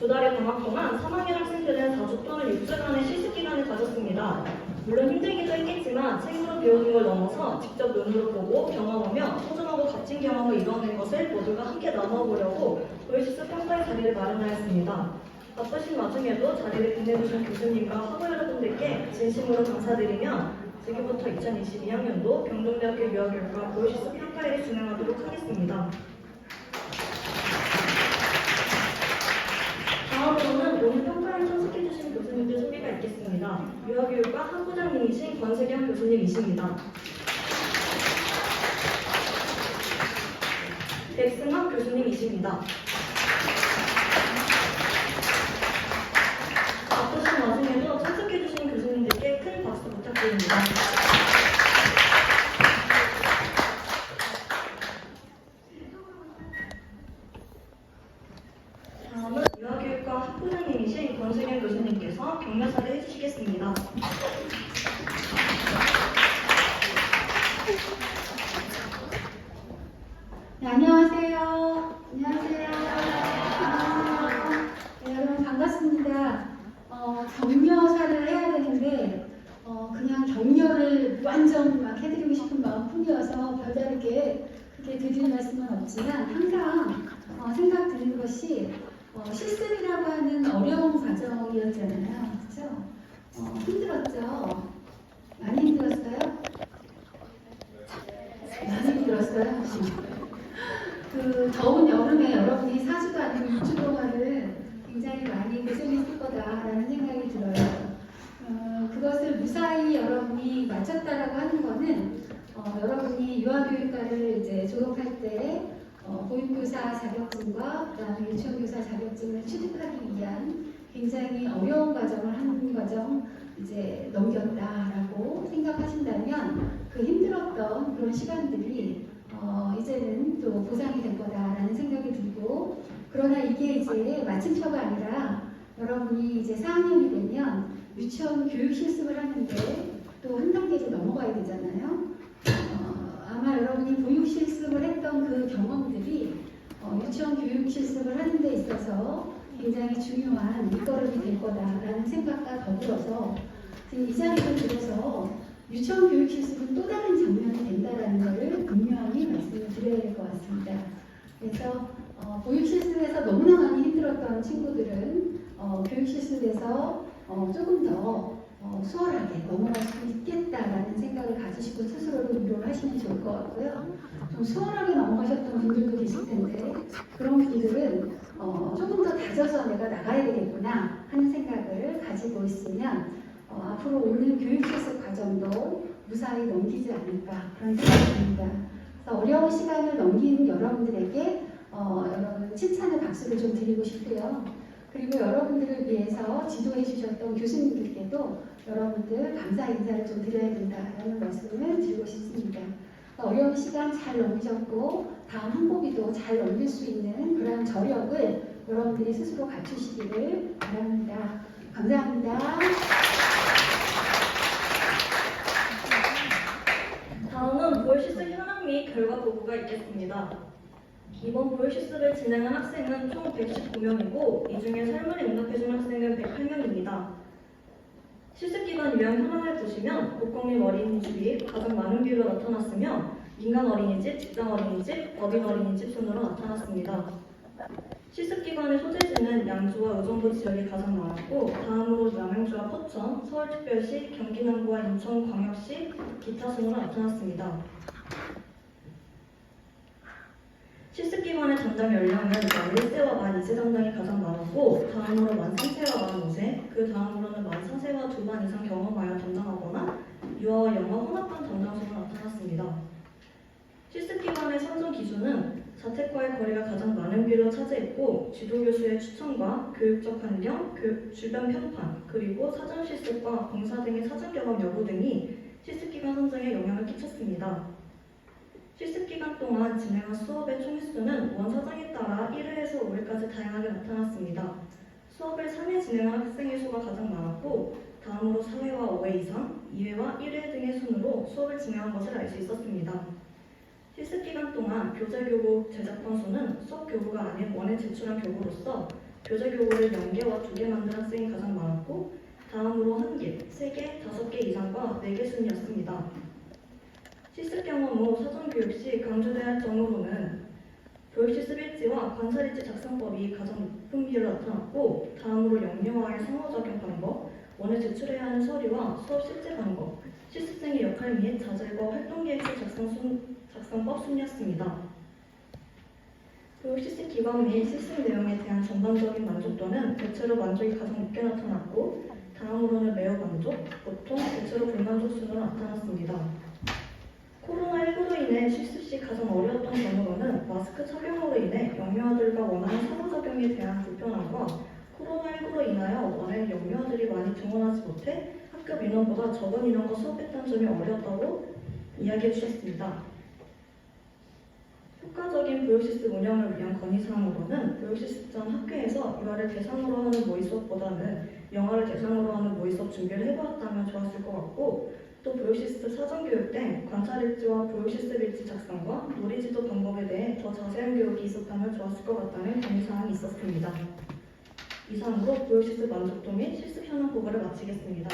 2달의 방학 동안 3학년 학생들은 4주 또는 6주간의 실습 기간을 가졌습니다. 물론 힘들기도 했겠지만 책으로 배우는 걸 넘어서 직접 눈으로 보고 경험하며 소중하고 값진 경험을 이뤄낸 것을 모두가 함께 나눠보려고 보이시스 평가의 자리를 마련하였습니다. 바쁘신 와중에도 자리를 빛내주신 교수님과 학우 여러분들께 진심으로 감사드리며 지금부터 2022학년도 경동대학교 유아교육과 보이시스 평가회를 진행하도록 하겠습니다. 다음으로는 오늘 평가에 참석해주신 교수님들 소개가 있겠습니다. 유아교육과 학부장님이신 권세경 교수님이십니다. 백승학 교수님이십니다. 바쁘신 와중에도 참석해주신 교수님들께 큰 박수 부탁드립니다. 다음은 유아교육과 학부장님이신 권수경 교수님께서 격려사를 해주시겠습니다. 네, 안녕하세요. 안녕하세요. 네, 여러분 반갑습니다. 격려사를 해야 되는데 그냥 격려를 완전 막 해드리고 싶은 마음뿐이어서 별다르게 그렇게 드릴 말씀은 없지만 항상 생각 드는 것이 실습이라고 하는 어려운 과정이었잖아요. 그렇죠? 힘들었죠? 많이 힘들었어요? 많이 힘들었어요? 그 더운 여름에 여러분이 4주도 아니고 6주 동안은 굉장히 많이 고생했을 거다라는 생각이 들어요. 그것을 무사히 여러분이 마쳤다라고 하는 거는 여러분이 유아교육과를 이제 졸업할 때 보육교사 자격증과 그다음에 유치원교사 자격증을 취득하기 위한 굉장히 어려운 과정을 한 과정 이제 넘겼다라고 생각하신다면 그 힘들었던 그런 시간들이 이제는 또 보상이 될 거다라는 생각이 들고, 그러나 이게 이제 마침표가 아니라 여러분이 이제 4학년이 되면 유치원 교육 실습을 하는데 또 한 단계 좀 넘어가야 되잖아요. 아마 여러분이 보육 실습을 했던 그 경험들이 유치원 교육 실습을 하는 데 있어서 굉장히 중요한 밑거름이 될 거다라는 생각과 더불어서 이 자리를 들어서 유치원 교육 실습은 또 다른 장면이 된다라는 것을 분명히 말씀을 드려야 될 것 같습니다. 그래서 보육 실습에서 너무나 많이 힘들었던 친구들은 교육 실습에서 조금 더 수월하게 넘어갈 수 있겠다라는 생각을 가지시고 스스로를 위로를 하시면 좋을 것 같고요. 좀 수월하게 넘어가셨던 분들도 계실 텐데 그런 분들은 조금 더 다져서 내가 나가야 되겠구나 하는 생각을 가지고 있으면 앞으로 오는 교육 실습 과정도 무사히 넘기지 않을까 그런 생각이 듭니다. 그래서 어려운 시간을 넘기는 여러분들에게 여러분 칭찬의 박수를 좀 드리고 싶고요. 그리고 여러분들을 위해서 지도해 주셨던 교수님들께도 여러분들 감사 인사를 좀 드려야 된다라는 말씀을 드리고 싶습니다. 어려운 시간 잘 넘기셨고 다음 한고비도 잘 넘길 수 있는 그런 저력을 여러분들이 스스로 갖추시기를 바랍니다. 감사합니다. 다음은 보이시스 현황 및 결과 보고가 있겠습니다. 이번 보이시스를 진행한 학생은 총 119명이고 이 중에 설문에 응답해준 학생은 108명입니다. 실습기간 유형 현황을 보시면 국공립 어린이집이 가장 많은 비율로 나타났으며 민간 어린이집, 직장 어린이집, 법인 어린이집 순으로 나타났습니다. 실습기관의 소재지는 양주와 의정부 지역이 가장 많았고 다음으로 남양주와 포천, 서울특별시, 경기남부와 인천광역시, 기타 순으로 나타났습니다. 실습기관의 담당 연령은 만 1세와 만 2세 담당이 가장 많았고 다음으로 만 3세와 만 5세, 그 다음으로는 만 4세와 2반 이상 경험하여 담당하거나 유아와 영어 혼합반 담당 순으로 나타났습니다. 실습기관의 선정 기준은 자택과의 거리가 가장 많은 비율로 차지했고 지도교수의 추천과 교육적 환경, 주변 평판, 그리고 사전 실습과 봉사 등의 사전 경험 여부 등이 실습기간 선정에 영향을 끼쳤습니다. 실습기간 동안 진행한 수업의 총횟수는 원사정에 따라 1회에서 5회까지 다양하게 나타났습니다. 수업을 3회 진행한 학생의 수가 가장 많았고 다음으로 4회와 5회 이상, 2회와 1회 등의 순으로 수업을 진행한 것을 알 수 있었습니다. 실습기간 동안 교재교구 제작권 수는 수업 교구가 아닌 원에 제출한 교구로서 교재교구를 0개와 2개 만든 학생이 가장 많았고 다음으로 1개, 3개, 5개 이상과 4개 순이었습니다. 실습 경험 후 사전교육 시 강조될 점으로는 교육실습 일지와 관찰일지 작성법이 가장 높은 비율로 나타났고 다음으로 영유아의 상호작용 방법, 원에 제출해야 하는 서류와 수업 실제 방법, 실습생의 역할 및 자질과 활동계획서 작성법 순이었습니다. 교육실습 기관 및 실습 내용에 대한 전반적인 만족도는 대체로 만족이 가장 높게 나타났고 다음으로는 매우 만족, 보통, 대체로 불만족 순으로 나타났습니다. 코로나19로 인해 실습 시 가장 어려웠던 점으로는 마스크 착용으로 인해 영유아들과 원하는 상호작용에 대한 불편함과 코로나19로 인하여 원하는 영유아들이 많이 등원하지 못해 학급 인원보다 적은 인원과 수업했다는 점이 어려웠다고 이야기해 주셨습니다. 효과적인 교육실습 운영을 위한 건의사항으로는 교육실습 전 학교에서 유아를 대상으로 하는 모의 수업보다는 영아를 대상으로 하는 모의 수업 준비를 해보았다면 좋았을 것 같고 또 교육실습 사전교육 등 관찰일지와 교육실습 일지 작성과 놀이지도 방법에 대해 더 자세한 교육이 있었다면 좋았을 것 같다는 건의사항이 있었습니다. 이상으로 교육실습 만족도 및 실습 현황 보고를 마치겠습니다.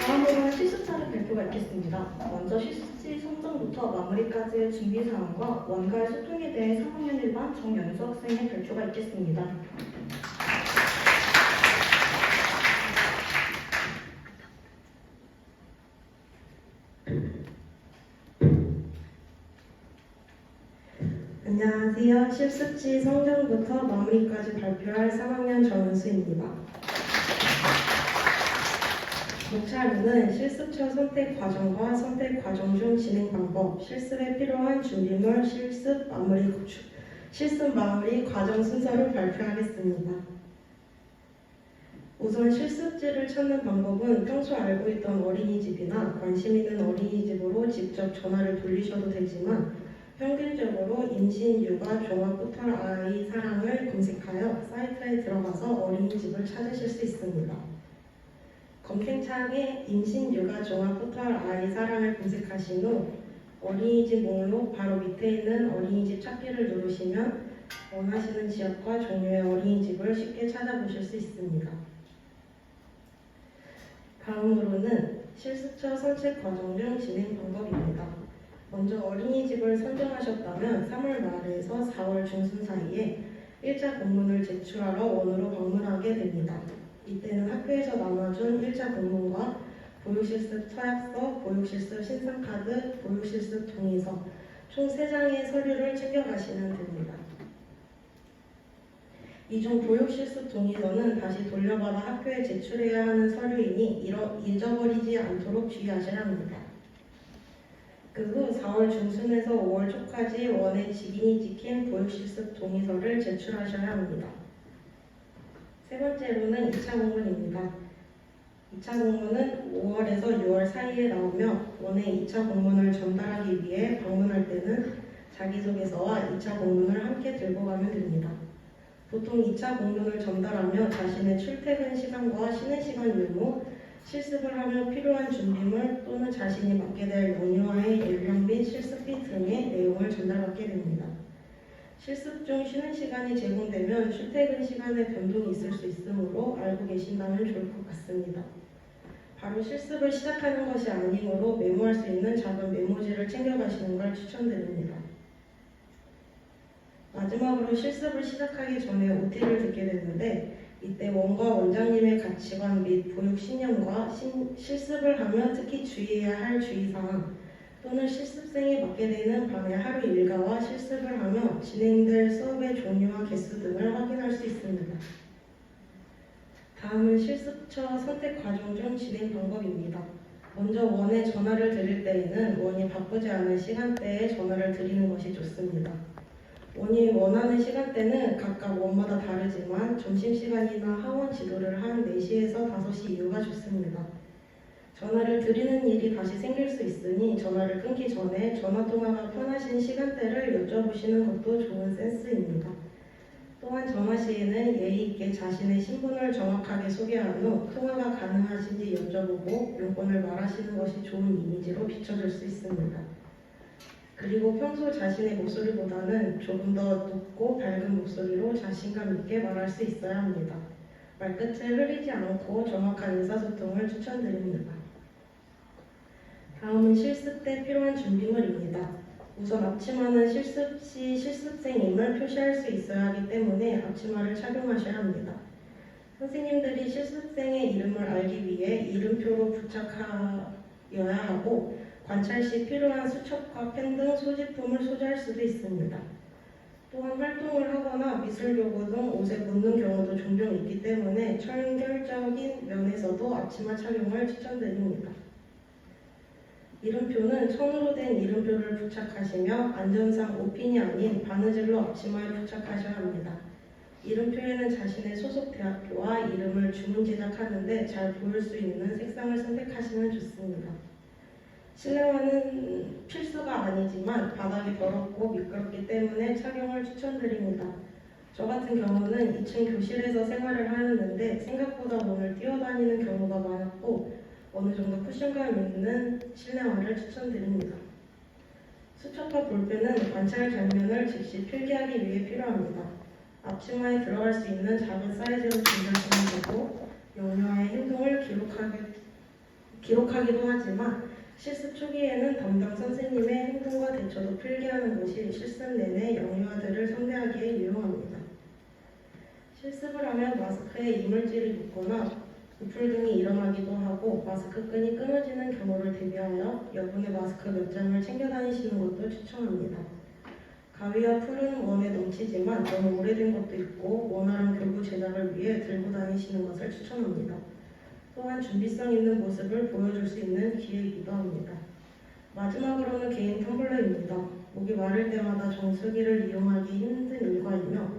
다음으로는 실습차례 발표가 있겠습니다. 먼저 실습지 선정부터 마무리까지의 준비사항과 원가의 소통에 대해 3학년 1반 정연수 학생의 발표가 있겠습니다. 안녕하세요. 실습지 선정부터 마무리까지 발표할 3학년 정은수입니다. 목차로는 실습처 선택 과정과 선택 과정 중 진행 방법, 실습에 필요한 준비물, 실습 마무리 과정 순서를 발표하겠습니다. 우선 실습지를 찾는 방법은 평소 알고 있던 어린이집이나 관심 있는 어린이집으로 직접 전화를 돌리셔도 되지만 평균적으로 임신, 육아, 종합 포털 아이 사랑을 검색하여 사이트에 들어가서 어린이집을 찾으실 수 있습니다. 검색창에 임신, 육아, 종합 포털 아이 사랑을 검색하신 후 어린이집 목록 바로 밑에 있는 어린이집 찾기를 누르시면 원하시는 지역과 종류의 어린이집을 쉽게 찾아보실 수 있습니다. 다음으로는 실습처 선택 과정 중 진행 방법입니다. 먼저 어린이집을 선정하셨다면 3월 말에서 4월 중순 사이에 1차 공문을 제출하러 원으로 방문하게 됩니다. 이때는 학교에서 나눠준 1차 공문과 보육실습 서약서, 보육실습 신상카드, 보육실습 동의서 총 3장의 서류를 챙겨가시면 됩니다. 이 중 보육실습 동의서는 다시 돌려받아 학교에 제출해야 하는 서류이니 잊어버리지 않도록 주의하셔야 합니다. 그 후 4월 중순에서 5월 초까지 원의 직인이 찍힌 보육실습 동의서를 제출하셔야 합니다. 세 번째로는 2차 공문입니다. 2차 공문은 5월에서 6월 사이에 나오며 원의 2차 공문을 전달하기 위해 방문할 때는 자기소개서와 2차 공문을 함께 들고 가면 됩니다. 보통 2차 공문을 전달하며 자신의 출퇴근 시간과 쉬는 시간 유무, 실습을 하며 필요한 준비물 또는 자신이 맡게 될 영유아의 연령 및 실습비 등의 내용을 전달받게 됩니다. 실습 중 쉬는 시간이 제공되면 출퇴근 시간에 변동이 있을 수 있으므로 알고 계신다면 좋을 것 같습니다. 바로 실습을 시작하는 것이 아니므로 메모할 수 있는 작은 메모지를 챙겨가시는 걸 추천드립니다. 마지막으로 실습을 시작하기 전에 OT를 듣게 됐는데 이때 원과 원장님의 가치관 및 보육 신념과 실습을 하면 특히 주의해야 할 주의사항 또는 실습생이 맡게 되는 반의 하루 일과와 실습을 하며 진행될 수업의 종류와 개수 등을 확인할 수 있습니다. 다음은 실습처 선택 과정 중 진행 방법입니다. 먼저 원에 전화를 드릴 때에는 원이 바쁘지 않은 시간대에 전화를 드리는 것이 좋습니다. 원이 원하는 시간대는 각각 원마다 다르지만 점심시간이나 하원 지도를 한 4시에서 5시 이후가 좋습니다. 전화를 드리는 일이 다시 생길 수 있으니 전화를 끊기 전에 전화통화가 편하신 시간대를 여쭤보시는 것도 좋은 센스입니다. 또한 전화 시에는 예의 있게 자신의 신분을 정확하게 소개한 후 통화가 가능하신지 여쭤보고 용건을 말하시는 것이 좋은 이미지로 비춰줄 수 있습니다. 그리고 평소 자신의 목소리보다는 조금 더 높고 밝은 목소리로 자신감 있게 말할 수 있어야 합니다. 말끝을 흐리지 않고 정확한 의사소통을 추천드립니다. 다음은 실습 때 필요한 준비물입니다. 우선 앞치마는 실습 시 실습생임을 표시할 수 있어야 하기 때문에 앞치마를 착용하셔야 합니다. 선생님들이 실습생의 이름을 알기 위해 이름표로 부착하여야 하고 관찰 시 필요한 수첩과 펜 등 소지품을 소지할 수도 있습니다. 또한 활동을 하거나 미술교구 등 옷에 묻는 경우도 종종 있기 때문에 청결적인 면에서도 앞치마 착용을 추천드립니다. 이름표는 천으로 된 이름표를 부착하시며 안전상 옷핀이 아닌 바느질로 앞치마에 부착하셔야 합니다. 이름표에는 자신의 소속 대학교와 이름을 주문 제작하는데 잘 보일 수 있는 색상을 선택하시면 좋습니다. 실내화는 필수가 아니지만 바닥이 더럽고 미끄럽기 때문에 착용을 추천드립니다. 저 같은 경우는 2층 교실에서 생활을 하였는데 생각보다 몸을 뛰어다니는 경우가 많았고 어느 정도 쿠션감 있는 실내화를 추천드립니다. 수첩과 볼펜은 관찰 장면을 즉시 필기하기 위해 필요합니다. 앞치마에 들어갈 수 있는 작은 사이즈로 준비하시면 되고 영유아의 행동을 기록하기도 하지만 실습 초기에는 담당 선생님의 행동과 대처도 필기하는 것이 실습 내내 영유아들을 상대하기에 유용합니다. 실습을 하면 마스크에 이물질이 묻거나 부풀 등이 일어나기도 하고 마스크 끈이 끊어지는 경우를 대비하여 여분의 마스크 몇 장을 챙겨 다니시는 것도 추천합니다. 가위와 풀은 원에 넘치지만 너무 오래된 것도 있고 원활한 교구 제작을 위해 들고 다니시는 것을 추천합니다. 또한 준비성 있는 모습을 보여줄 수 있는 기회이기도 합니다. 마지막으로는 개인 텀블러입니다. 목이 마를 때마다 정수기를 이용하기 힘든 일과이며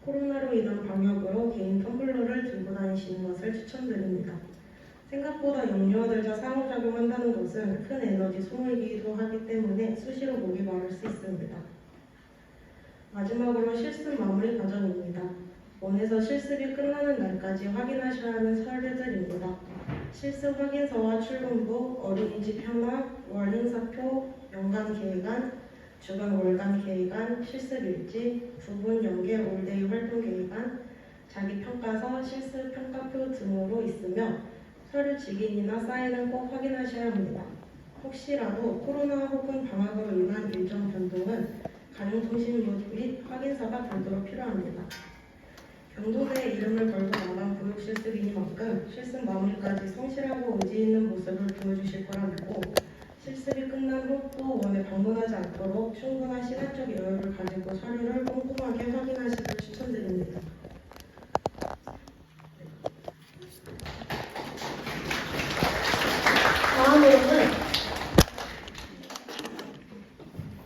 코로나로 인한 방역으로 개인 텀블러를 들고 다니시는 것을 추천드립니다. 생각보다 영유아들과 상호작용한다는 것은 큰 에너지 소모이기도 하기 때문에 수시로 목이 마를 수 있습니다. 마지막으로 실습 마무리 과정입니다. 원에서 실습이 끝나는 날까지 확인하셔야 하는 서류들입니다. 실습 확인서와 출근부, 어린이집 현황, 월 행사표, 연간 계획안, 주간 월간 계획안, 실습 일지, 부분 연계 올데이 활동 계획안, 자기 평가서, 실습 평가표 등으로 있으며 서류 직인이나 사인을 꼭 확인하셔야 합니다. 혹시라도 코로나 혹은 방학으로 인한 일정 변동은 가정통신 및 확인서가 별도로 필요합니다. 경도대에 이름을 걸고 나간 교육 실습이니만큼 실습 마무리까지 성실하고 의지 있는 모습을 보여주실 거라 믿고 실습이 끝난 후 또 원에 방문하지 않도록 충분한 시간적 여유를 가지고 서류를 꼼꼼하게 확인하시길 추천드립니다.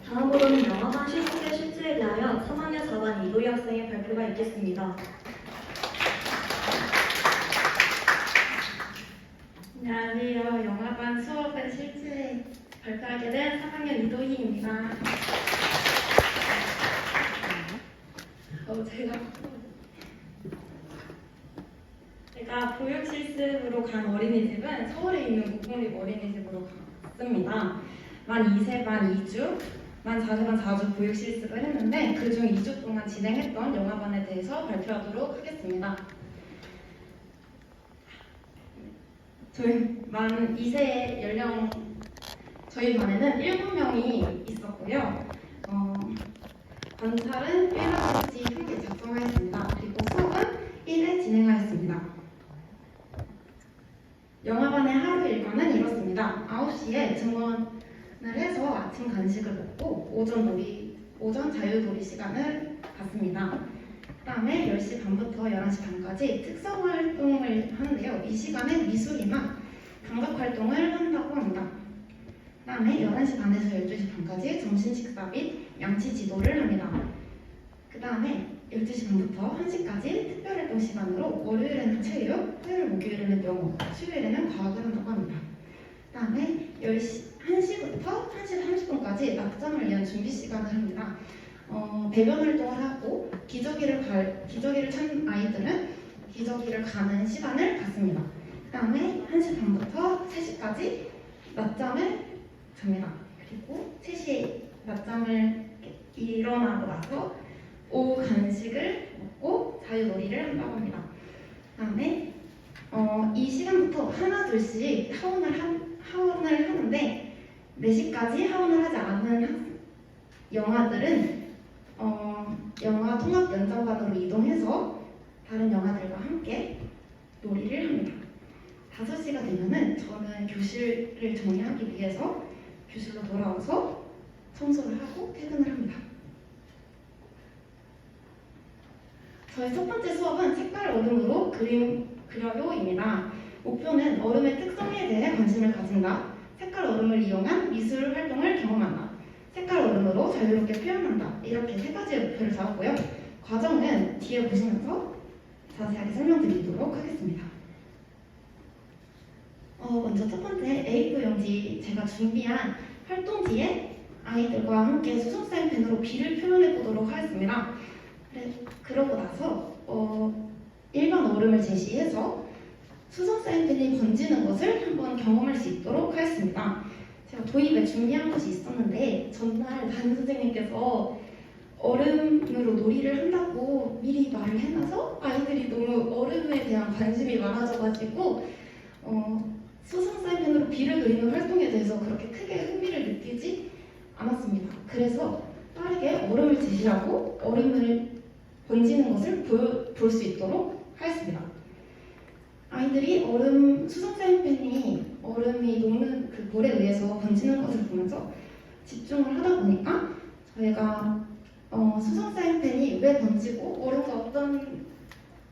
다음으로는 영화관 실습의 실제에 대하여 3학년 4반 이도희 학생의 발표가 있겠습니다. 안녕하세요. 영화관 수업의 실제 발표하게 된 3학년 이도희입니다. 제가 보육 실습으로 간 어린이집은 서울에 있는 국공립 어린이집으로 갔습니다. 만 2세 반 2주, 만 4세 반 4주 보육 실습을 했는데 그중 2주 동안 진행했던 영화반에 대해서 발표하도록 하겠습니다. 저희 만 2세 연령 저희 반에는 7명이 있었고요. 관찰은 1학기치 함께 작성하였습니다. 그리고 수업은 1회 진행하였습니다. 영화반의 하루 일과는 이렇습니다. 9시에 증원을 해서 아침 간식을 먹고 오전 자유놀이 시간을 갖습니다. 그 다음에 10시 반부터 11시 반까지 특성활동을 하는데요. 이 시간에 미술이나 감각활동을 한다고 합니다. 그 다음에 11시 반에서 12시 반까지 점심 식사 및 양치 지도를 합니다. 그 다음에 12시 반부터 1시까지 특별활동 시간으로 월요일에는 체육, 화요일, 목요일에는 영어, 수요일에는 과학을 한다고 합니다. 그 다음에 1시부터 1시 30분까지 낮잠을 위한 준비 시간을 합니다. 배변 활동을 하고 기저귀를 찬 아이들은 기저귀를 가는 시간을 갖습니다. 그 다음에 1시 반부터 3시까지 낮잠을 잡니다. 그리고 3시에 낮잠을 이렇게 일어나고 나서 오후 간식을 먹고 자유놀이를 한다고 합니다. 그다음에 이 시간부터 하나 둘씩 하원을 하는데 4시까지 하원을 하지 않은 영화들은 영화 통합 연장반으로 이동해서 다른 영화들과 함께 놀이를 합니다. 5시가 되면은 저는 교실을 정리하기 위해서 교실로 돌아와서 청소를 하고 퇴근을 합니다. 저희 첫 번째 수업은 색깔 얼음으로 그림 그려요입니다. 목표는 얼음의 특성에 대해 관심을 가진다. 색깔 얼음을 이용한 미술 활동을 경험한다. 색깔 얼음으로 자유롭게 표현한다. 이렇게 3가지의 목표를 잡았고요. 과정은 뒤에 보시면서 자세하게 설명드리도록 하겠습니다. 먼저 첫 번째 A4 용지 제가 준비한 활동지에 아이들과 함께 수성 사인펜으로 비를 표현해 보도록 하겠습니다. 그러고 나서 일반 얼음을 제시해서 수성 사인펜이 번지는 것을 한번 경험할 수 있도록 하겠습니다. 제가 도입에 준비한 것이 있었는데 전날 담임 선생님께서 얼음으로 놀이를 한다고 미리 말을 해놔서 아이들이 너무 얼음에 대한 관심이 많아져가지고 수성 사인펜으로 비를 그리는 활동에 대해서 그렇게 크게 흥미를 느끼지 않았습니다. 그래서 빠르게 얼음을 제시하고 얼음을 번지는 것을 볼 수 있도록 하였습니다. 아이들이 수성 사인펜이 얼음이 녹는 그 물에 의해서 번지는 것을 보면서 집중을 하다 보니까 저희가 수성 사인펜이 왜 번지고 얼음과 어떤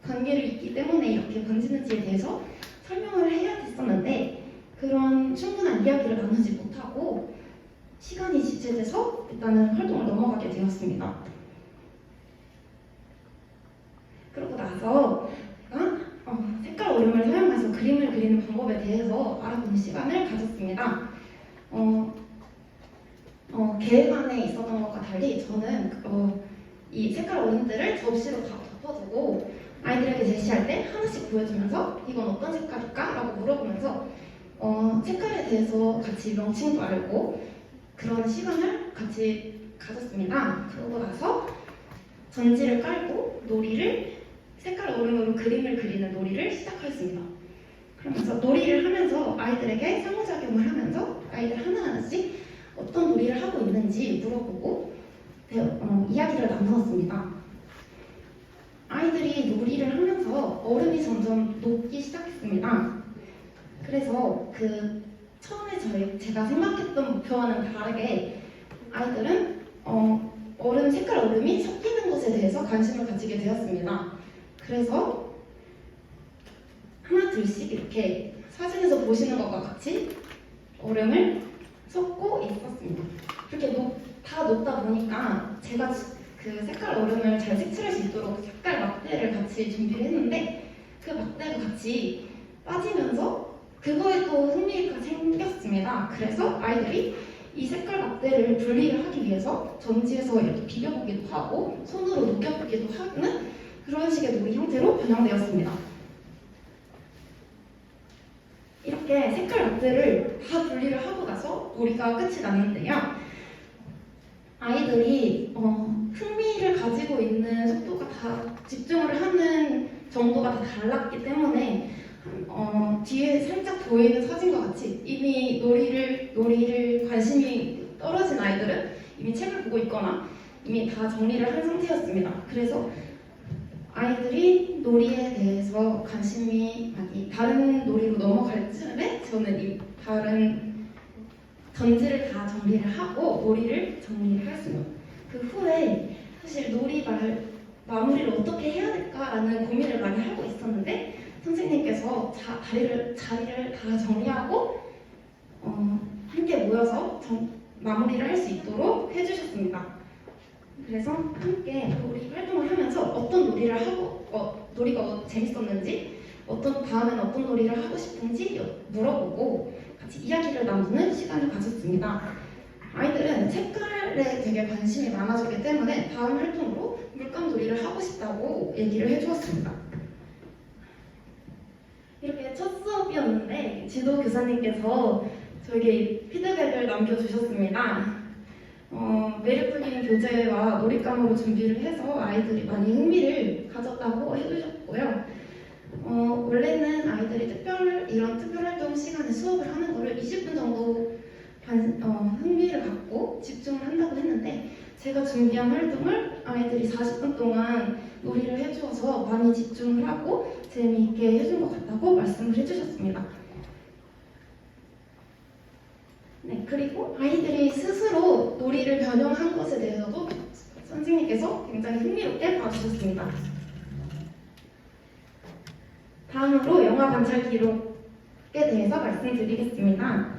관계를 있기 때문에 이렇게 번지는지에 대해서 설명을 해야 했었는데 그런 충분한 이야기를 나누지 못하고 시간이 지체돼서 일단은 활동을 넘어가게 되었습니다. 그러고 나서 제가 색깔 얼음을 사용해서 그림을 그리는 방법에 대해서 알아보는 시간을 가졌습니다. 계획 안에 있었던 것과 달리 저는 이 색깔 얼음들을 접시로 다 덮어두고 아이들에게 제시할 때 하나씩 보여주면서 이건 어떤 색깔일까? 라고 물어보면서 색깔에 대해서 같이 명칭도 알고 그런 시간을 같이 가졌습니다. 그러고 나서 전지를 깔고 색깔 얼음으로 그림을 그리는 놀이를 시작하였습니다. 그러면서 놀이를 하면서 아이들에게 상호작용을 하면서 아이들 하나하나씩 어떤 놀이를 하고 있는지 물어보고 이야기를 나누었습니다. 아이들이 놀이를 하면서 얼음이 점점 녹기 시작했습니다. 그래서 처음에 제가 생각했던 목표와는 다르게 아이들은 색깔 얼음이 섞이는 것에 대해서 관심을 가지게 되었습니다. 그래서 하나 둘씩 이렇게 사진에서 보시는 것과 같이 얼음을 섞고 있었습니다. 그렇게 다 녹다 보니까 제가 그 색깔 얼음을 잘 색칠할 수 있도록 색깔 막대를 같이 준비를 했는데 그 막대가 같이 빠지면서 그거에 또 흥미가 생겼습니다. 그래서 아이들이 이 색깔 막대를 분리를 하기 위해서 전지에서 이렇게 비벼보기도 하고 손으로 녹여보기도 하는 그런 식의 놀이 형태로 변형되었습니다. 이렇게 색깔 막대를 다 분리를 하고 나서 놀이가 끝이 났는데요. 아이들이 흥미를 가지고 있는 속도가 다 집중을 하는 정도가 다 달랐기 때문에 뒤에 살짝 보이는 사진과 같이 이미 놀이를 관심이 떨어진 아이들은 이미 책을 보고 있거나 이미 다 정리를 한 상태였습니다. 그래서 아이들이 놀이에 대해서 관심이 많이 다른 놀이로 넘어갈 즈음에 저는 이 다른 전지를 다 정리를 하고 놀이를 정리를 했습니다. 그 후에 사실 놀이 마무리를 어떻게 해야 될까라는 고민을 많이 하고 있었는데 선생님께서 자리를 다 정리하고 함께 모여서 마무리를 할 수 있도록 해주셨습니다. 그래서 함께 놀이 활동을 하면서 어떤 놀이를 하고 놀이가 재밌었는지 다음엔 어떤 놀이를 하고 싶은지 물어보고 같이 이야기를 나누는 시간을 가졌습니다. 아이들은 색깔에 되게 관심이 많아졌기 때문에 다음 활동으로 물감 놀이를 하고 싶다고 얘기를 해주었습니다. 이렇게 첫 수업이었는데 지도 교사님께서 저에게 피드백을 남겨주셨습니다. 매력적인 교재와 놀잇감으로 준비를 해서 아이들이 많이 흥미를 가졌다고 해주셨고요. 원래는 아이들이 이런 특별 활동 시간에 수업을 하는 거를 20분 정도 흥미를 갖고 집중을 한다고 했는데 제가 준비한 활동을 아이들이 40분 동안 놀이를 해주어서 많이 집중을 하고 재미있게 해준 것 같다고 말씀을 해주셨습니다. 네, 그리고 아이들이 스스로 놀이를 변형한 것에 대해서도 선생님께서 굉장히 흥미롭게 봐주셨습니다. 다음으로 영화 관찰 기록에 대해서 말씀드리겠습니다.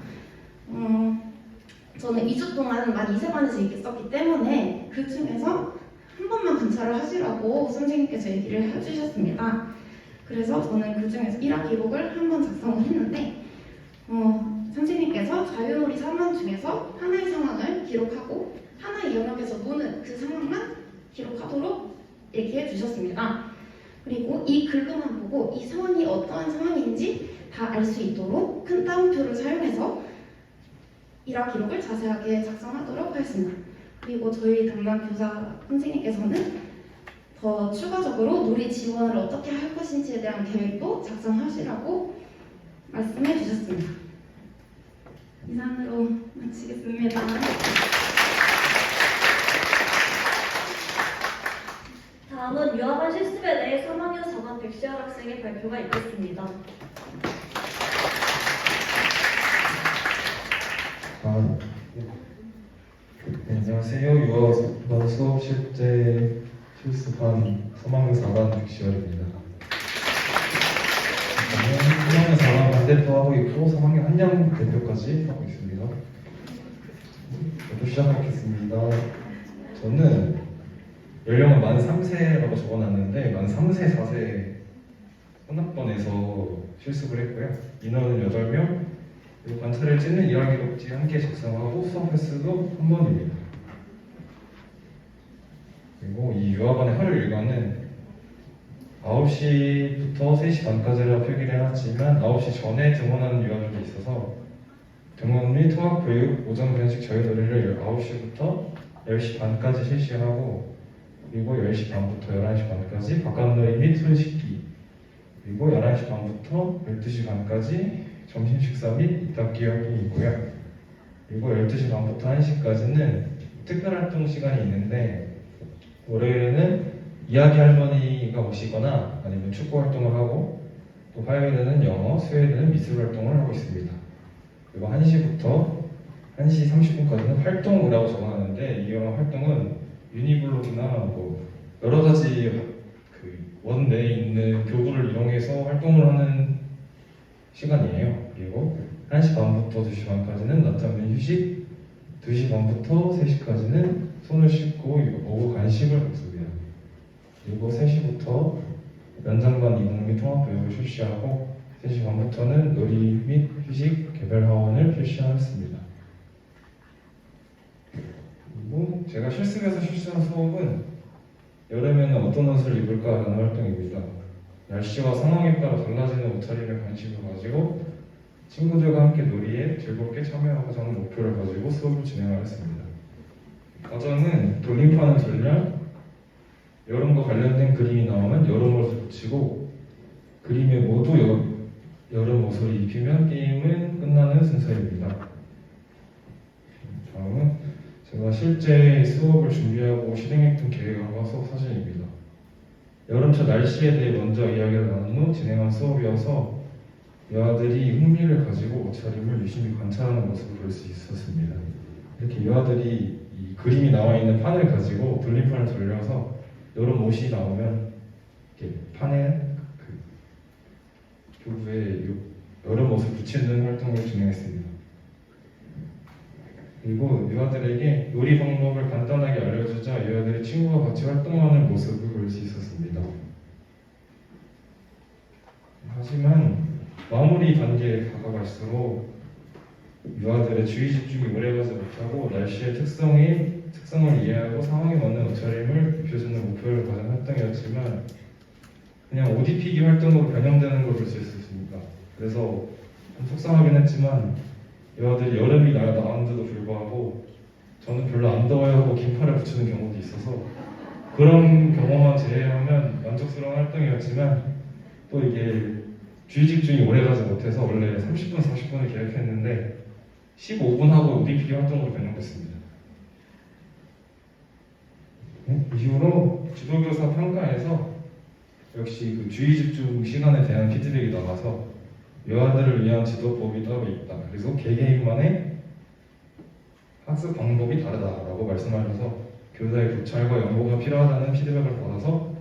저는 2주 동안 만 2세 반에서 있었기 때문에 그 중에서 한 번만 관찰을 하시라고 선생님께서 얘기를 해주셨습니다. 그래서 저는 그 중에서 1화 기록을 한 번 작성을 했는데 선생님께서 자유놀이 상황 중에서 하나의 상황을 기록하고 하나의 영역에서 노는 그 상황만 기록하도록 얘기해 주셨습니다. 그리고 이 글로만 보고 이 상황이 어떠한 상황인지 다 알 수 있도록 큰 따옴표를 사용해서 1화 기록을 자세하게 작성하도록 하였습니다. 그리고 저희 담당 교사 선생님께서는 더 추가적으로 놀이 지원을 어떻게 할 것인지에 대한 계획도 작성하시라고 말씀해 주셨습니다. 이상으로 마치겠습니다. 다음은 유아반 실습에 대해 3학년 4반 백시열 학생의 발표가 있겠습니다. 네, 안녕하세요. 유아반 수업 실제 실습한 3학년 4반 백시열입니다. 저는 3학년 4반 반대표 하고 있고 3학년 한양 대표까지 하고 있습니다. 저도 시작하겠습니다. 저는 연령은 만 3세라고 적어놨는데 만 3세, 4세 혼합반에서 실습을 했고요. 인원은 8명, 그리고 관찰을 찍는 1화 기록지 1개 작성하고 수업 횟수도 1번입니다. 그리고 이 유아반의 하루 일과는 9시부터 3시 반까지라 표기를 해놨지만 9시 전에 등원하는 유아들이 있어서 등원 및 통합교육, 오전 간식 자유놀이를 9시부터 10시 반까지 실시하고 그리고 10시 반부터 11시 반까지 바깥놀이 및 손 씻기 그리고 11시 반부터 12시 반까지 점심 식사 및 이따기 활동이 있고요. 그리고 12시 반부터 1시까지는 특별활동 시간이 있는데 월요일에는 이야기 할머니가 오시거나 아니면 축구 활동을 하고 또 화요일에는 영어, 수요일에는 미술 활동을 하고 있습니다. 그리고 1시부터 1시 30분까지는 활동이라고 적어놨는데 이 활동은 유니블록이나 뭐 여러 가지 그 원 내에 있는 교구를 이용해서 활동을 하는 시간이에요. 그리고 1시 반부터 2시 반까지는 낮잠 휴식, 2시 반부터 3시까지는 손을 씻고 오후 간식을 먹습니다. 그리고 3시부터 연장반 이동 및 통합교육을 실시하고 3시 반부터는 놀이 및 휴식 개별 하원을 실시하였습니다. 그리고 제가 실습에서 실시한 수업은 여름에는 어떤 옷을 입을까라는 활동입니다. 날씨와 상황에 따라 달라지는 옷차림에 관심을 가지고 친구들과 함께 놀이에 즐겁게 참여하자는 목표를 가지고 수업을 진행하였습니다. 과정은 돌림판을 돌려 여름과 관련된 그림이 나오면 여름 옷을 붙이고 그림에 모두 여름 옷을 입히면 게임은 끝나는 순서입니다. 다음은 제가 실제 수업을 준비하고 실행했던 계획과 수업 사진입니다. 여름철 날씨에 대해 먼저 이야기를 나눈 후 진행한 수업이어서 유아들이 흥미를 가지고 옷차림을 유심히 관찰하는 모습을 볼 수 있었습니다. 이렇게 유아들이 이 그림이 나와 있는 판을 가지고 돌림판을 돌려서 여름 옷이 나오면 이렇게 판에 그 교부에 여름 옷을 붙이는 활동을 진행했습니다. 그리고 유아들에게 놀이 방법을 간단하게 알려주자 유아들이 친구와 같이 활동하는 모습을 볼 수 있었습니다. 하지만 마무리 단계에 다가갈수록 유아들의 주의 집중이 오래가지 못하고 날씨의 특성을 이해하고 상황에 맞는 옷차림을 입혀주는 목표를 가진 활동이었지만 그냥 옷 입히기 활동으로 변형되는 걸 볼 수 있었습니다. 그래서 좀 속상하긴 했지만 유아들이 여름이 나왔는데도 불구하고 저는 별로 안 더워요 하고 긴팔을 붙이는 경우도 있어서 그런 경험만 제외하면 만족스러운 활동이었지만 또 이게 주의 집중이 오래 가지 못해서 원래 30분, 40분을 계획했는데 15분 하고 리피기 활동으로 변경됐습니다. 이후로 지도교사 평가에서 역시 그 주의 집중 시간에 대한 피드백이 나가서 요아들을 위한 지도법이 따로 있다. 그래서 개개인만의 학습 방법이 다르다라고 말씀하셔서 교사의 고찰과 연구가 필요하다는 피드백을 받아서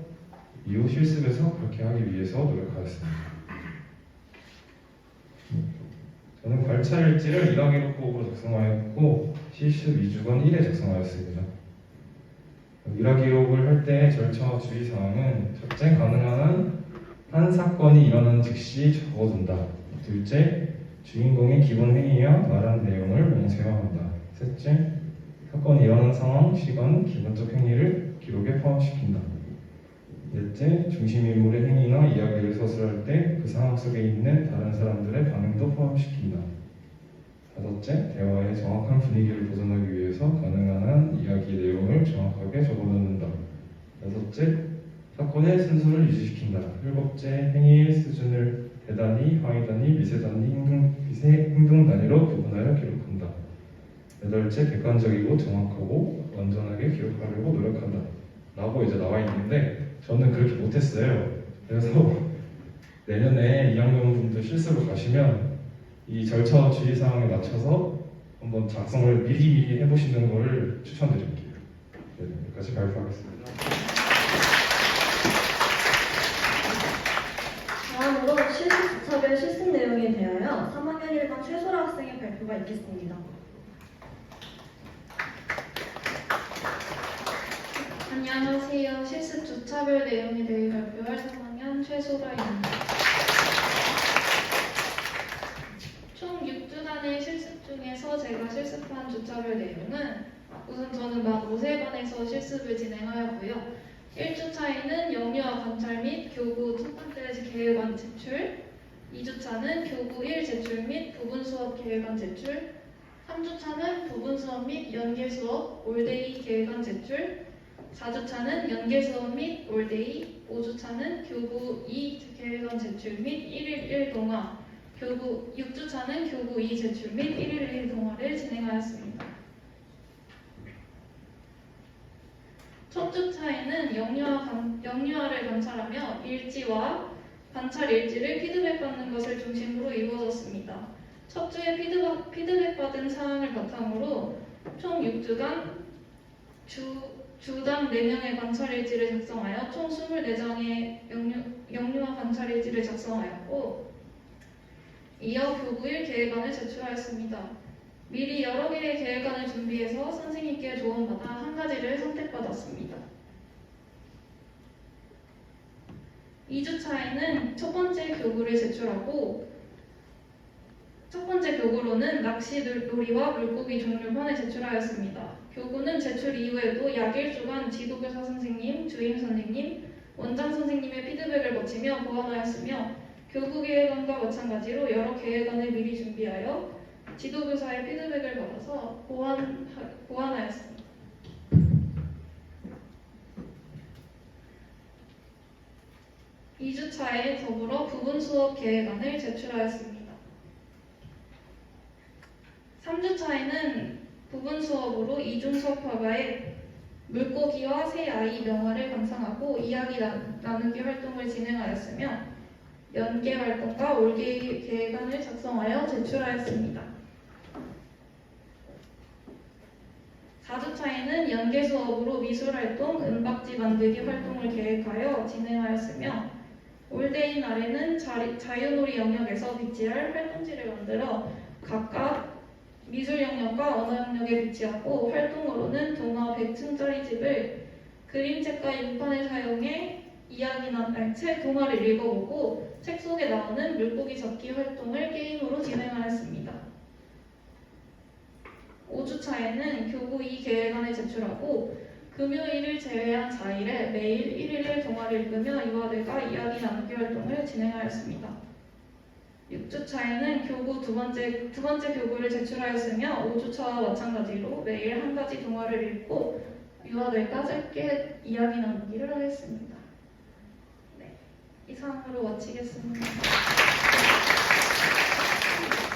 이후 실습에서 그렇게 하기 위해서 노력하였습니다. 저는 관찰일지를 일화기록법으로 작성하였고 실습 2주간 1회 작성하였습니다. 일화기록을 할 때 절차와 주의사항은 첫째, 가능한 한 사건이 일어난 즉시 적어둔다. 둘째, 주인공의 기본 행위와 말한 내용을 명시화한다. 셋째, 사건이 일어난 상황, 시간, 기본적 행위를 기록에 포함시킨다. 넷째, 중심인물의 행위나 이야기를 서술할 때 그 상황 속에 있는 다른 사람들의 반응도 포함시킨다. 다섯째, 대화의 정확한 분위기를 보존하기 위해서 가능한 한 이야기 내용을 정확하게 적어놓는다. 여섯째, 사건의 순서를 유지시킨다. 일곱째, 행위의 수준을 대단위, 하위단위, 미세단위, 행동 단위로 구분하여 기록한다. 여덟째, 객관적이고 정확하고 완전하게 기록하려고 노력한다. 라고 이제 나와 있는데 저는 그렇게 못했어요. 그래서 내년에 2학년 분들 실습을 가시면 이 절차와 주의사항에 맞춰서 한번 작성을 미리 해보시는 것을 추천드릴게요. 네, 여기까지 발표하겠습니다. 다음으로 실습 주차별 실습 내용에 대하여 3학년 1반 최소라 학생의 발표가 있겠습니다. 안녕하세요. 실습 주차별 내용에 대해 발표할 3학년 최소라입니다. 총 6주간의 실습 중에서 제가 실습한 주차별 내용은 우선 저는 만 5세반에서 실습을 진행하였고요. 1주차에는 영유아 관찰 및 교구 첫 번째 계획안 제출, 2주차는 교구 1 제출 및 부분 수업 계획안 제출, 3주차는 부분 수업 및 연계 수업 올데이 계획안 제출, 4주차는 연계 수업 및 올데이, 5주차는 교구 2 계획안 제출 및 1일 1 동화, 6주차는 교구 2 제출 및 1일 1 동화를 진행하였습니다. 첫 주차에는 영유아를 관찰하며 일지와 관찰 일지를 피드백받는 것을 중심으로 이루어졌습니다. 첫 주에 피드백받은 사항을 바탕으로 총 6주간 주당 4명의 관찰 일지를 작성하여 총 24장의 영유아 관찰 일지를 작성하였고 이어 교구 1 계획안을 제출하였습니다. 미리 여러 개의 계획안을 준비해서 선생님께 조언받아 한 가지를 선택받았습니다. 2주차에는 첫 번째 교구를 제출하고 첫 번째 교구로는 낚시 놀이와 물고기 종류만을 제출하였습니다. 교구는 제출 이후에도 약 1주간 지도교사 선생님, 주임 선생님, 원장 선생님의 피드백을 거치며 보완하였으며 교구 계획안과 마찬가지로 여러 계획안을 미리 준비하여 지도교사의 피드백을 받아서 보완하였습니다. 이 주차에 더불어 부분 수업 계획안을 제출하였습니다. 3주차에는 부분 수업으로 이중 수업화가의 물고기와 새 아이 명화를 감상하고 이야기 나누기 활동을 진행하였으며 연계 활동과 올게 계획안을 작성하여 제출하였습니다. 4주차에는 연계 수업으로 미술활동, 은박지 만들기 활동을 계획하여 진행하였으며 올데이 날에는 자유놀이 영역에서 비치할 활동지를 만들어 각각 미술 영역과 언어 영역에 비치하고 활동으로는 동화 100층짜리 집을 그림책과 인판을 사용해 책 동화를 읽어보고 책 속에 나오는 물고기 잡기 활동을 게임으로 진행하였습니다. 5주차에는 교구 2 계획안을 제출하고 금요일을 제외한 4일에 매일 1일 1 동화를 읽으며 유아들과 이야기 나누기 활동을 진행하였습니다. 6주 차에는 교구 두 번째 교구를 제출하였으며 5주차와 마찬가지로 매일 한 가지 동화를 읽고 유아들과 짧게 이야기 나누기를 하였습니다. 네, 이상으로 마치겠습니다.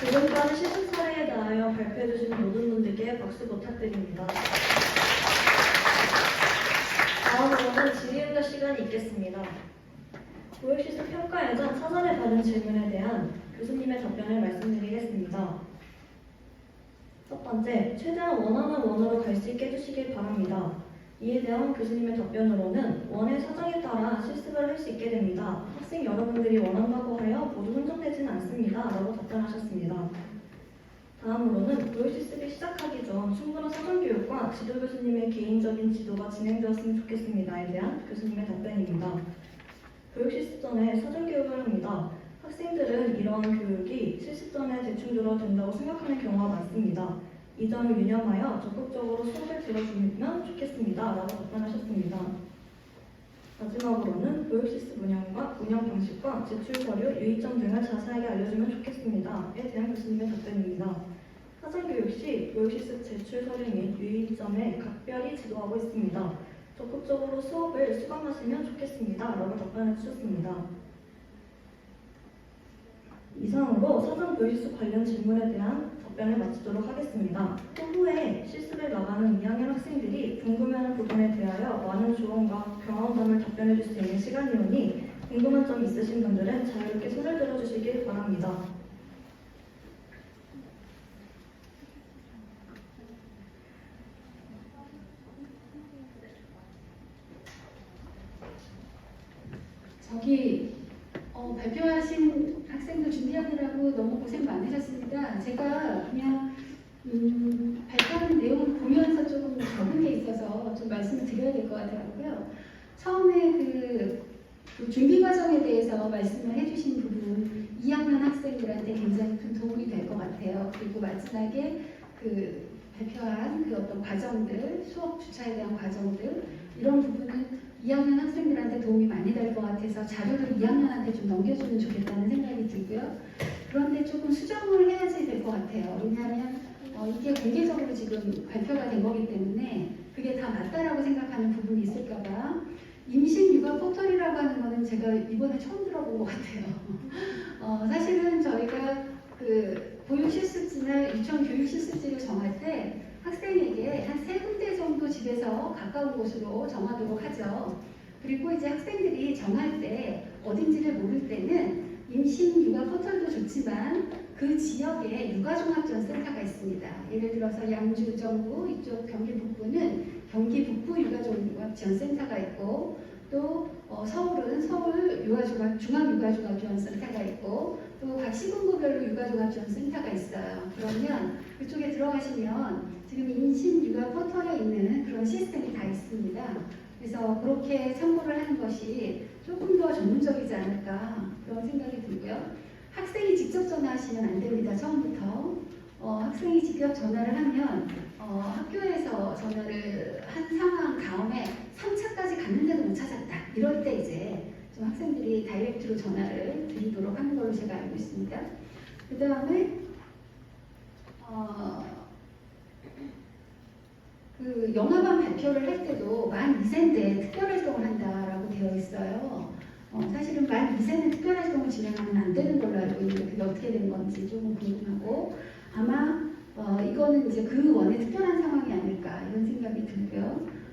지금까지 실습 사례에 대하여 발표해주신 모든 분들께 박수 부탁드립니다. 다음으로는 질의응답 시간이 있겠습니다. 교육실습 평가 예전 사전에 받은 질문에 대한 교수님의 답변을 말씀드리겠습니다. 첫 번째, 최대한 원하는 원으로 갈 수 있게 해주시길 바랍니다. 이에 대한 교수님의 답변으로는 원의 사정에 따라 실습을 할 수 있게 됩니다. 학생 여러분들이 원한다고 하여 모두 흥정되지는 않습니다. 라고 답변하셨습니다. 다음으로는 교육실습이 시작하기 전 충분한 사전교육과 지도교수님의 개인적인 지도가 진행되었으면 좋겠습니다에 대한 교수님의 답변입니다. 교육실습 전에 사전교육을 합니다. 학생들은 이러한 교육이 실습 전에 대충 들어도 된다고 생각하는 경우가 많습니다. 이 점을 유념하여 적극적으로 수업을 들어주면 좋겠습니다. 라고 답변하셨습니다. 마지막으로는 교육실습 운영 방식과 제출 서류, 유의점 등을 자세하게 알려주면 좋겠습니다에 대한 교수님의 답변입니다. 사전교육 시 교육실습 제출 서류 및 유의점에 각별히 지도하고 있습니다. 적극적으로 수업을 수강하시면 좋겠습니다. 라고 답변해 주셨습니다. 이상으로 사전 교육실습 관련 질문에 대한 답변을 마치도록 하겠습니다. 후에 실습에 나가는 2학년 학생들이 궁금해하는 부분에 대하여 많은 조언과 경험담을 답변해 줄 수 있는 시간이오니 궁금한 점 있으신 분들은 자유롭게 손을 들어주시길 바랍니다. 저기 발표하신 학생들 준비하느라고 너무 고생 많으셨습니다. 제가 그냥 발표하는 내용을 보면서 조금 적은 게 있어서 좀 말씀을 드려야 될 것 같더라고요. 처음에 그 준비 과정에 대해서 말씀을 해주신 부분 2학년 학생들한테 굉장히 큰 도움이 될 것 같아요. 그리고 마지막에 그 발표한 그 어떤 과정들, 수업 주차에 대한 과정들 이런 부분은 2학년 학생들한테 도움이 많이 될 것 같아서 자료를 2학년한테 좀 넘겨주면 좋겠다는 생각이 들고요. 그런데 조금 수정을 해야지 될 것 같아요. 왜냐하면 이게 공개적으로 지금 발표가 된 거기 때문에 그게 다 맞다라고 생각하는 부분이 있을까봐 임신 육아 포털이라고 하는 거는 제가 이번에 처음 들어본 것 같아요. 사실은 저희가 그 보육 실습지나 유치원 교육 실습지를 정할 때 학생에게 한 3군데 정도 집에서 가까운 곳으로 정하도록 하죠. 그리고 이제 학생들이 정할 때 어딘지를 모를 때는 임신 육아 포털도 좋지만 그 지역에 육아종합지원센터가 있습니다. 예를 들어서 양주, 정부, 이쪽 경기 북부는 경기 북부 육아종합지원센터가 있고 또 서울은 서울 중앙육아종합지원센터가 있고 또 각 시군구별로 육아종합지원센터가 있어요. 그러면 그쪽에 들어가시면 지금 임신 육아 포털에 있는 그런 시스템이 다 있습니다. 그래서 그렇게 참고를 하는 것이 조금 더 전문적이지 않을까 그런 생각이 들고요. 학생이 직접 전화하시면 안 됩니다. 처음부터 학생이 직접 전화를 하면 학교에서 전화를 한 상황 다음에 3차까지 갔는데도 못 찾았다. 이럴 때 이제 좀 학생들이 다이렉트로 전화를 드리도록 하는 걸로 제가 알고 있습니다. 그 다음에 그 영화관 발표를 할 때도 만 2세인데 특별활동을 한다라고 되어 있어요. 사실은 만 2세는 특별활동을 진행하면 안 되는 걸로 알고 있는데 그게 어떻게 된 건지 조금 궁금하고 아마 이거는 이제 그 원의 특별한 상황이 아닐까 이런 생각이 들고요.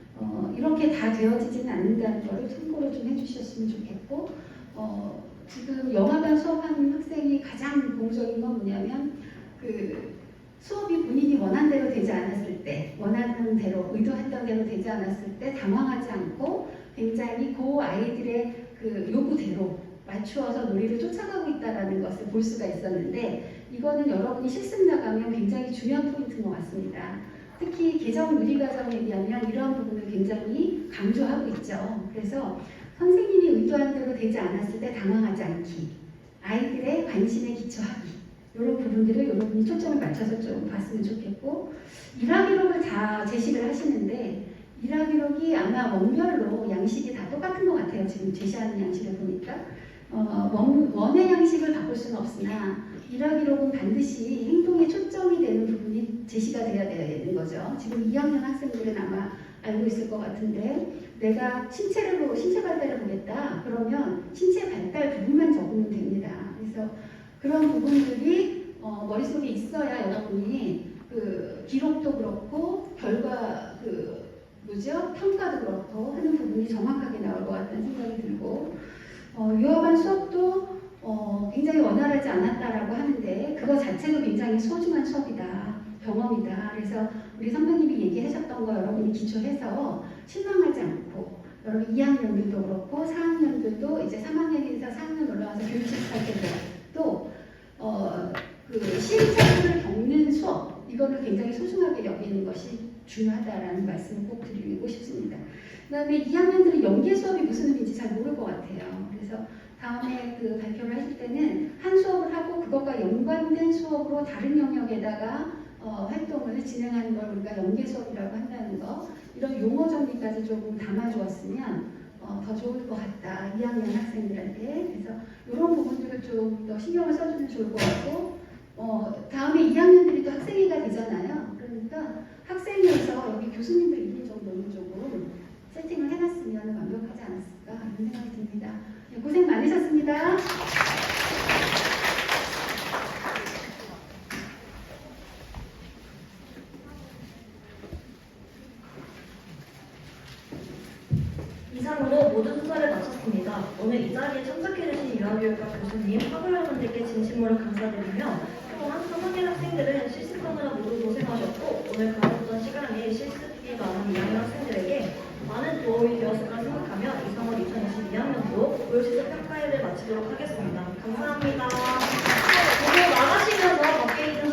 이렇게 다 되어지지는 않는다는 거를 참고로 좀 해주셨으면 좋겠고 지금 영화관 수업하는 학생이 가장 공적인 건 뭐냐면 그 수업이 본인이 원한 대로 되지 않았을 때 원하는 대로 의도했던 대로 되지 않았을 때 당황하지 않고 굉장히 그 아이들의 그 요구대로 맞추어서 놀이를 쫓아가고 있다는 것을 볼 수가 있었는데 이거는 여러분이 실습 나가면 굉장히 중요한 포인트인 것 같습니다. 특히 개정 누리과정에 비하면 이러한 부분을 굉장히 강조하고 있죠. 그래서 선생님이 의도한 대로 되지 않았을 때 당황하지 않기, 아이들의 관심에 기초하기 이런 부분들을 여러분이 초점을 맞춰서 좀 봤으면 좋겠고 일화 기록을 다 제시를 하시는데 일화 기록이 아마 원별로 양식이 다 똑같은 것 같아요. 지금 제시하는 양식을 보니까 원의 양식을 바꿀 수는 없으나 일하기록은 반드시 행동에 초점이 되는 부분이 제시가 돼야 되는 거죠. 지금 2학년 학생들은 아마 알고 있을 것 같은데 내가 신체 발달을 보겠다. 그러면 신체 발달 부분만 적으면 됩니다. 그래서 그런 부분들이 머릿속에 있어야 여러분이 그 기록도 그렇고 결과 평가도 그렇고 하는 부분이 정확하게 나올 것 같다는 생각이 들고 유아반 수업도 굉장히 원활하지 않았다라고 하는데 그거 자체도 굉장히 소중한 수업이다. 경험이다. 그래서 우리 선배님이 얘기하셨던 거 여러분이 기초해서 실망하지 않고 여러분 2학년들도 그렇고 4학년들도 이제 3학년에서 4학년 올라와서 교육 실습할 때도 그 시행착오를 겪는 수업 이거를 굉장히 소중하게 여기는 것이 중요하다라는 말씀을 꼭 드리고 싶습니다. 그다음에 2학년들은 연계 수업이 무슨 의미인지 잘 모를 것 같아요. 그래서 다음에 그 발표를 하실 때는 한 수업을 하고 그것과 연관된 수업으로 다른 영역에다가 활동을 진행하는 걸 우리가 연계 수업이라고 한다는 거 이런 용어 정리까지 조금 담아주었으면 더 좋을 것 같다. 2학년 학생들한테. 그래서 이런 부분들을 좀 더 신경을 써주면 좋을 것 같고 다음에 2학년들이 또 학생회가 되잖아요. 그러니까 학생회에서 여기 교수님들 있는 정도는 조금 세팅을 해놨으면 완벽하지 않았을까 하는 생각이 듭니다. 네, 고생 많으셨습니다. 이상으로 모든 수사를 마쳤습니다. 오늘 이 자리에 참석해주신 유아교육과 교수님, 학우 여러분들께 진심으로 감사드리며 또한 3학년 학생들은 실습하느라 모두 고생하셨고 오늘 가졌던 시간이 실습이 많은 2학년 학생들에게 많은 도움이 되었을까 생각하며 이상으로 2022학년도 교육실습 평가회를 마치도록 하겠습니다. 감사합니다. 그리고 나가시면서 밖에 있는